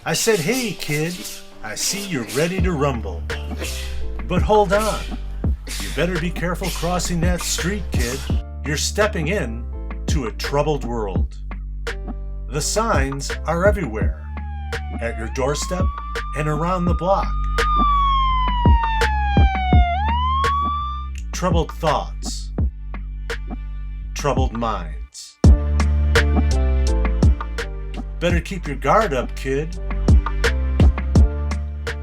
I said, hey kid, I see you're ready to rumble. But hold on, you better be careful crossing that street, kid. You're stepping in to a troubled world. The signs are everywhere, at your doorstep and around the block. Troubled thoughts, troubled minds. Better keep your guard up, kid.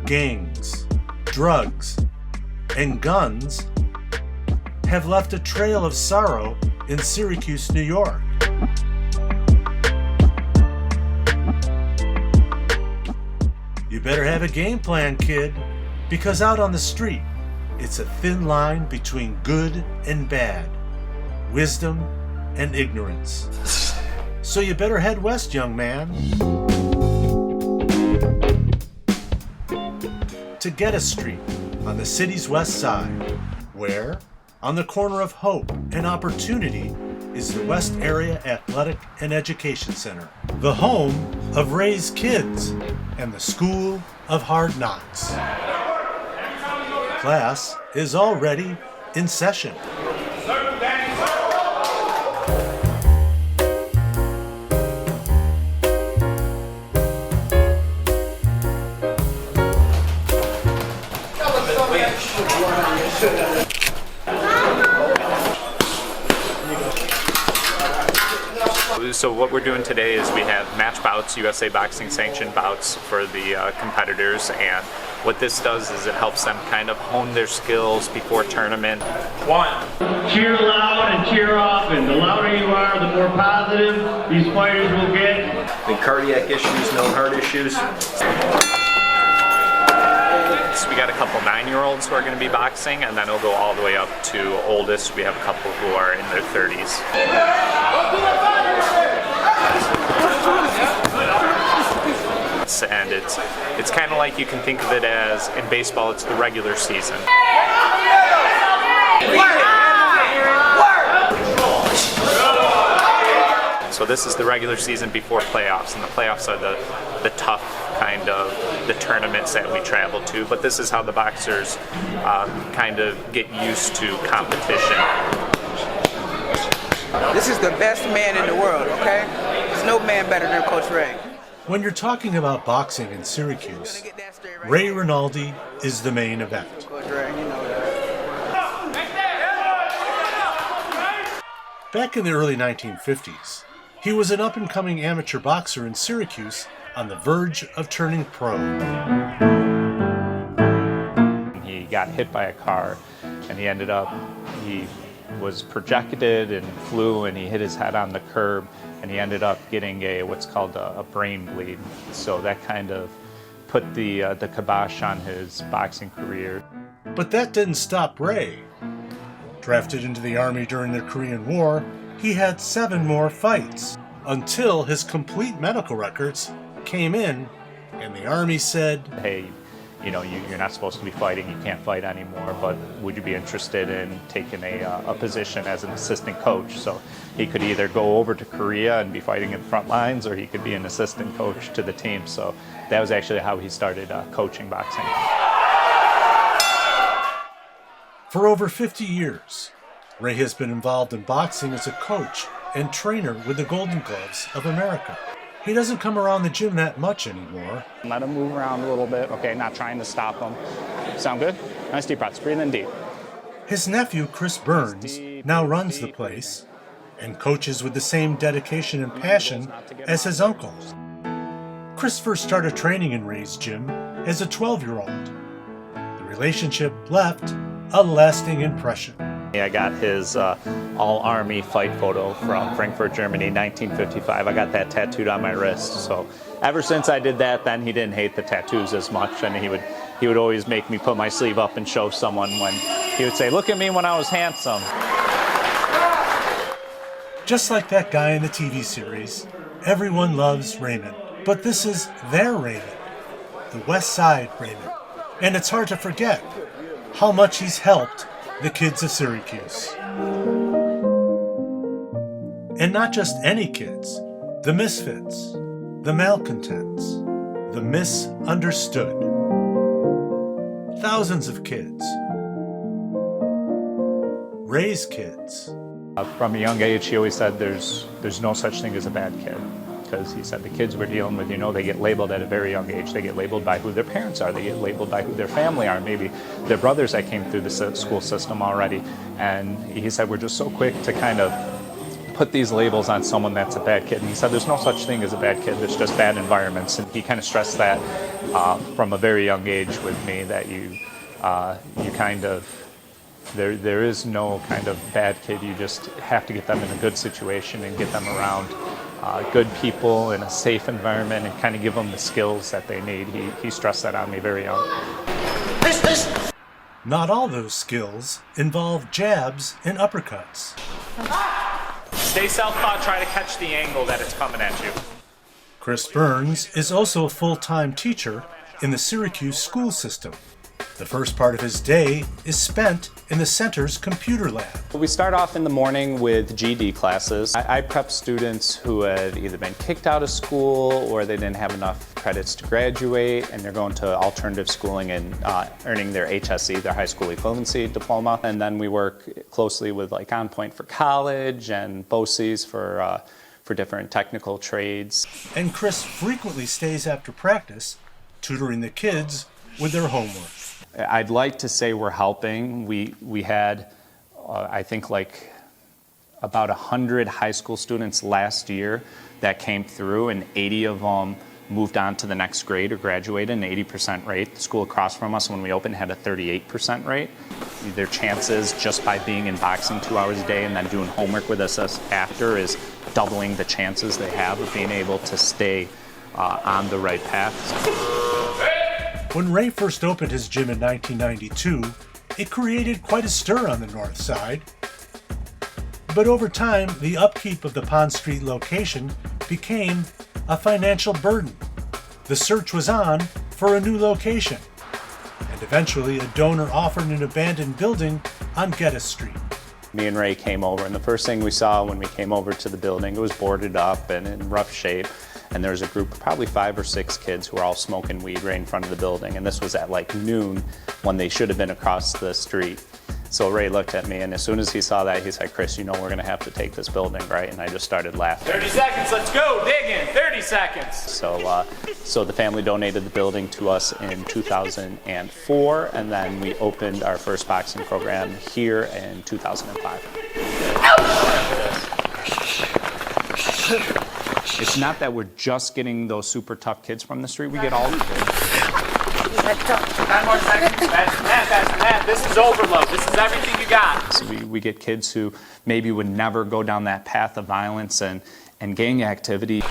Gangs, drugs, and guns have left a trail of sorrow in Syracuse, New York. You better have a game plan, kid, because out on the street, it's a thin line between good and bad, wisdom and ignorance. So you better head west, young man, to Kidz Street on the city's west side, where, on the corner of Hope and Opportunity, is the West Area Athletic and Education Center, the home of Ray's Kidz and the School of Hard Knocks. Class is already in session. So what we're doing today is we have match bouts, USA Boxing sanctioned bouts for the competitors, and what this does is it helps them kind of hone their skills before tournament. One. Cheer loud and cheer often. The louder you are, the more positive these fighters will get. The cardiac issues, no heart issues. So we got a couple 9-year-olds who are going to be boxing, and then it'll go all the way up to oldest. We have a couple who are in their 30s. And it's kind of like, you can think of it as, in baseball, it's the regular season. So this is the regular season before playoffs, and the playoffs are the tough kind of the tournaments that we travel to. But this is how the boxers kind of get used to competition. This is the best man in the world, okay? There's no man better than Coach Ray. When you're talking about boxing in Syracuse, Ray Rinaldi is the main event. Coach Ray, you know that. Back in the early 1950s, he was an up-and-coming amateur boxer in Syracuse on the verge of turning pro. He got hit by a car, and he was projected and flew, and he hit his head on the curb, and he ended up getting what's called a brain bleed. So that kind of put the kibosh on his boxing career. But that didn't stop Ray. Drafted into the Army during the Korean War, he had 7 more fights until his complete medical records came in and the Army said, hey, you know, you're not supposed to be fighting, you can't fight anymore, but would you be interested in taking a position as an assistant coach? So he could either go over to Korea and be fighting in the front lines, or he could be an assistant coach to the team. So that was actually how he started coaching boxing. For over 50 years, Ray has been involved in boxing as a coach and trainer with the Golden Gloves of America. He doesn't come around the gym that much anymore. Let him move around a little bit. Okay, not trying to stop him. Sound good? Nice deep breaths. Breathe in deep. His nephew, Chris Burns, now runs the place and coaches with the same dedication and passion as his uncle. Chris first started training in Ray's gym as a 12-year-old. The relationship left a lasting impression. I got his all-Army fight photo from Frankfurt, Germany, 1955. I got that tattooed on my wrist. So ever since I did that, then he didn't hate the tattoos as much, and he would always make me put my sleeve up and show someone when he would say, look at me when I was handsome. Just like that guy in the TV series, everyone loves Raymond. But this is their Raymond, the West Side Raymond. And it's hard to forget how much he's helped the kids of Syracuse. And not just any kids, the misfits, the malcontents, The misunderstood. Thousands of kids raise kids. From a young age, he always said there's no such thing as a bad kid. Because he said the kids we're dealing with, they get labeled at a very young age. They get labeled by who their parents are. They get labeled by who their family are. Maybe their brothers that came through the school system already. And he said we're just so quick to kind of put these labels on someone that's a bad kid. And he said there's no such thing as a bad kid. There's just bad environments. And he kind of stressed that from a very young age with me, that you kind of, there is no kind of bad kid. You just have to get them in a good situation and get them around good people in a safe environment and kind of give them the skills that they need. He stressed that on me very young. Not all those skills involve jabs and uppercuts. Stay southpaw, try to catch the angle that it's coming at you. Chris Burns is also a full-time teacher in the Syracuse school system. The first part of his day is spent in the center's computer lab. We start off in the morning with GED classes. I prep students who had either been kicked out of school or they didn't have enough credits to graduate, and they're going to alternative schooling and earning their HSE, their high school equivalency diploma. And then we work closely with like On Point for college and BOCES for different technical trades. And Chris frequently stays after practice, tutoring the kids with their homework. I'd like to say we're helping. We had, I think, like about 100 high school students last year that came through, and 80 of them moved on to the next grade or graduated, an 80% rate. The school across from us when we opened had a 38% rate. Their chances just by being in boxing 2 hours a day and then doing homework with us after is doubling the chances they have of being able to stay on the right path. When Ray first opened his gym in 1992, it created quite a stir on the north side. But over time, the upkeep of the Pond Street location became a financial burden. The search was on for a new location, and eventually a donor offered an abandoned building on Geddes Street. Me and Ray came over, and the first thing we saw when we came over to the building, it was boarded up and in rough shape. And there was a group of probably 5 or 6 kids who were all smoking weed right in front of the building. And this was at like noon when they should have been across the street. So Ray looked at me, and as soon as he saw that, he said, "Chris, we're going to have to take this building, right?" And I just started laughing. 30 seconds, let's go, dig in, 30 seconds. So the family donated the building to us in 2004, and then we opened our first boxing program here in 2005. It's not that we're just getting those super tough kids from the street. We get all the kids. 9 more seconds. Matt, this is overload. This is everything you got. So we get kids who maybe would never go down that path of violence and gang activity.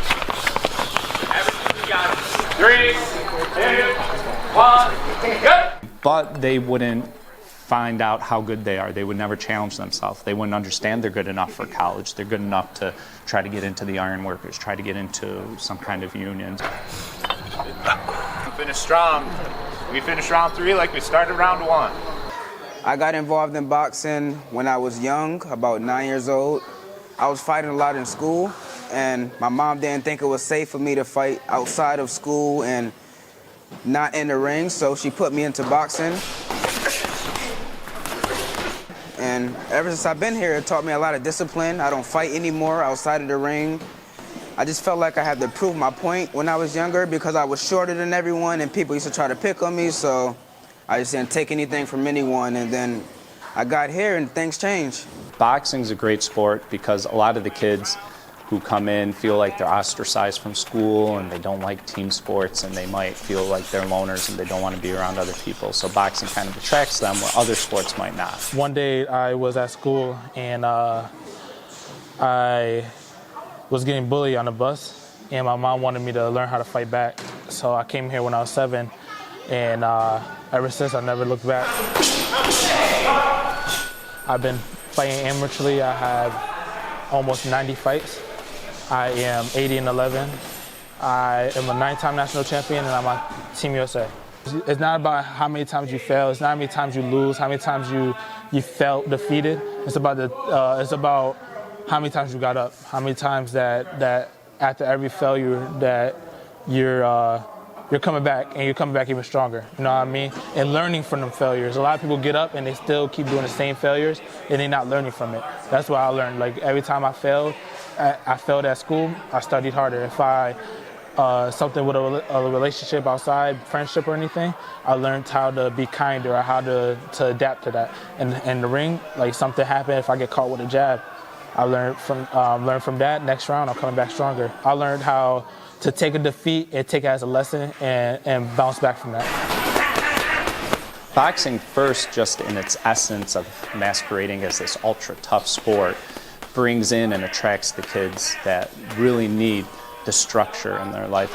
Everything you got. 3, 2, 1, go! But they wouldn't find out how good they are. They would never challenge themselves. They wouldn't understand they're good enough for college. They're good enough to try to get into the ironworkers, try to get into some kind of unions. Finish strong. We finished round 3 like we started round 1. I got involved in boxing when I was young, about 9 years old. I was fighting a lot in school, and my mom didn't think it was safe for me to fight outside of school and not in the ring, so she put me into boxing. And ever since I've been here, it taught me a lot of discipline. I don't fight anymore outside of the ring. I just felt like I had to prove my point when I was younger because I was shorter than everyone and people used to try to pick on me, so I just didn't take anything from anyone, and then I got here and things changed. Boxing's a great sport because a lot of the kids who come in feel like they're ostracized from school and they don't like team sports and they might feel like they're loners and they don't want to be around other people. So boxing kind of attracts them where other sports might not. One day I was at school and I was getting bullied on the bus, and my mom wanted me to learn how to fight back. So I came here when I was 7, and ever since I never looked back. I've been fighting amateurly. I have almost 90 fights. I am 80-11. I am a 9-time national champion, and I'm on Team USA. It's not about how many times you fail. It's not how many times you lose, how many times you felt defeated. It's about how many times you got up, how many times that after every failure that you're you're coming back, and you're coming back even stronger. You know what I mean? And learning from them failures. A lot of people get up and they still keep doing the same failures, and they're not learning from it. That's what I learned. Like every time I failed at school, I studied harder. If I something with a relationship outside, friendship or anything, I learned how to be kinder or how to adapt to that. And in the ring, like something happened, if I get caught with a jab, I learned from that. Next round, I'm coming back stronger. I learned how to take a defeat and take it as a lesson and bounce back from that. Boxing first, just in its essence of masquerading as this ultra tough sport, brings in and attracts the kids that really need the structure in their life.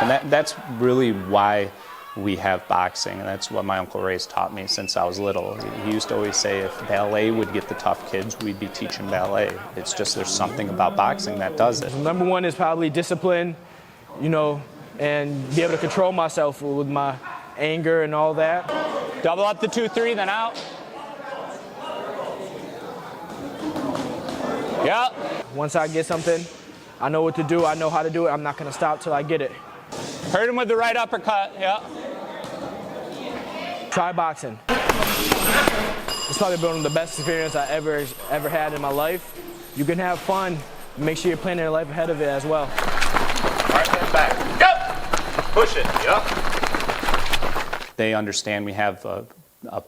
And that's really why we have boxing, and that's what my Uncle Ray's taught me since I was little. He used to always say if ballet would get the tough kids, we'd be teaching ballet. It's just there's something about boxing that does it. Number one is probably discipline, you know, and be able to control myself with my anger and all that. Double up the 2-3, then out. Yep. Once I get something, I know what to do, I know how to do it, I'm not gonna stop till I get it. Hurt him with the right uppercut, yep. Try boxing. It's probably been one of the best experiences I ever had in my life. You can have fun, make sure you're planning your life ahead of it as well. Right hand back, go! Push it, yep. They understand we have a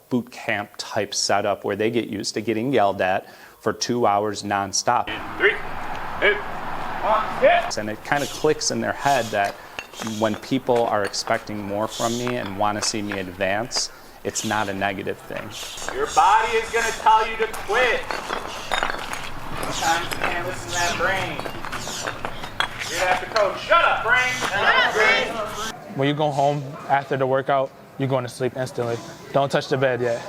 boot camp type setup where they get used to getting yelled at for 2 hours nonstop. 3, 2, 1, hit! And it kind of clicks in their head that when people are expecting more from me and want to see me advance, it's not a negative thing. Your body is going to tell you to quit. Sometimes you can't listen to that brain. You're going to have to coach. Shut up, brain! Shut up, brain! When you go home after the workout, you're going to sleep instantly. Don't touch the bed yet.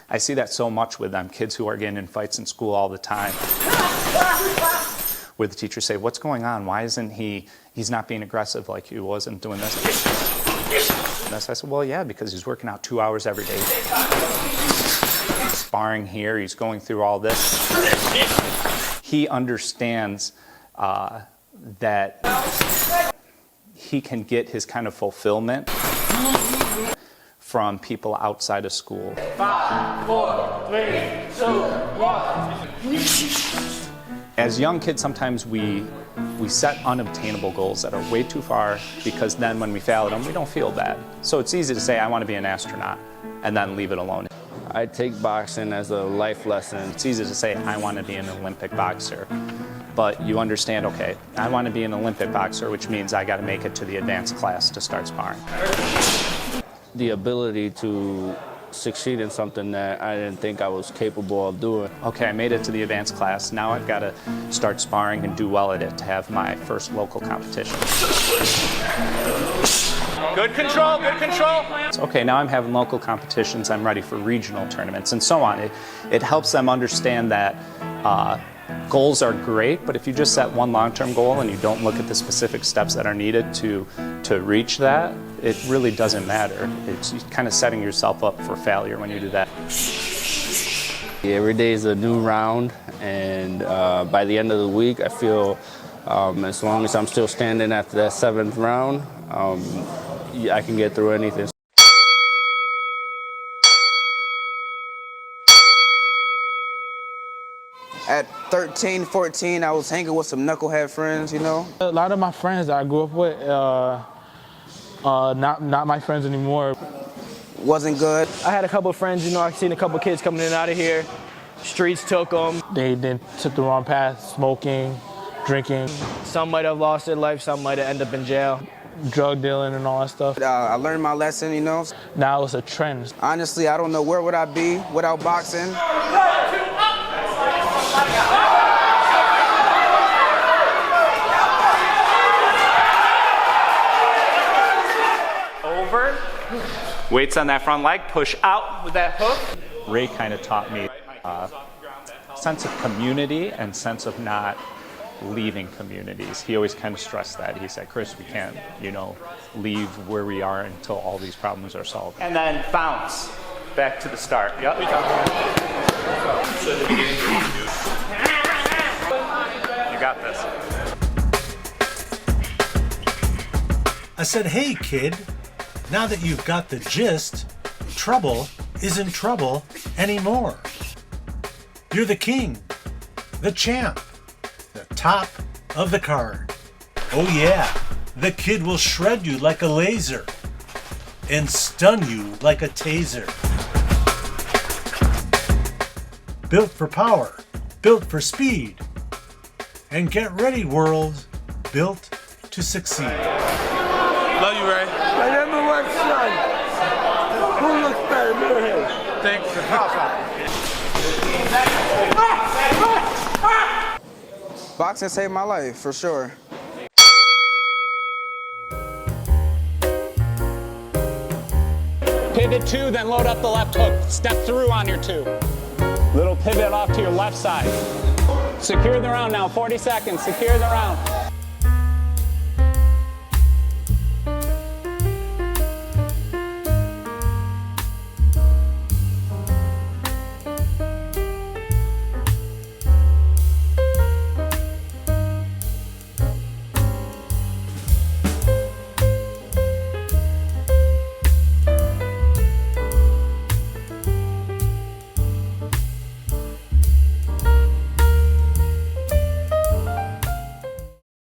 I see that so much with them, kids who are getting in fights in school all the time. Where the teachers say, what's going on? Why isn't he's not being aggressive like he wasn't doing this? And I said, well, yeah, because he's working out 2 hours every day. He's sparring here, he's going through all this. He understands that he can get his kind of fulfillment from people outside of school. 5, 4, 3, 2, 1. As young kids, sometimes we set unobtainable goals that are way too far because then when we fail at them, we don't feel bad. So it's easy to say, I want to be an astronaut, and then leave it alone. I take boxing as a life lesson. It's easy to say, I want to be an Olympic boxer. But you understand, okay, I want to be an Olympic boxer, which means I got to make it to the advanced class to start sparring. The ability to succeed in something that I didn't think I was capable of doing. Okay, I made it to the advanced class. Now I've got to start sparring and do well at it to have my first local competition. Good control, good control. Okay, now I'm having local competitions. I'm ready for regional tournaments and so on. It helps them understand that goals are great, but if you just set one long-term goal and you don't look at the specific steps that are needed to reach that, it really doesn't matter. It's kind of setting yourself up for failure when you do that. Every day is a new round, and by the end of the week, I feel as long as I'm still standing after that 7th round, I can get through anything. At 13, 14, I was hanging with some knucklehead friends, you know. A lot of my friends that I grew up with, not my friends anymore. Wasn't good. I had a couple of friends, you know, I seen a couple of kids coming in and out of here. Streets took them. They then took the wrong path, smoking, drinking. Some might have lost their life, some might have ended up in jail. Drug dealing and all that stuff. I learned my lesson, you know. Now it's a trend. Honestly, I don't know where would I be without boxing. Over. Weights on that front leg. Push out with that hook. Ray kind of taught me a sense of community and sense of not leaving communities. He always kind of stressed that. He said, Chris, we can't, leave where we are until all these problems are solved. And then bounce. Back to the start. Yep. So at the beginning, You got this. I said, hey, kid, now that you've got the gist, trouble isn't trouble anymore. You're the king, the champ, the top of the card. Oh yeah, the kid will shred you like a laser and stun you like a taser. Built for power, built for speed. And get ready, world, built to succeed. Love you, Ray. My number one son. Who looks better, me or him? Thanks for Papa. Boxing saved my life, for sure. Pivot 2, then load up the left hook. Step through on your 2. Little pivot off to your left side. Secure the round now, 40 seconds. Secure the round.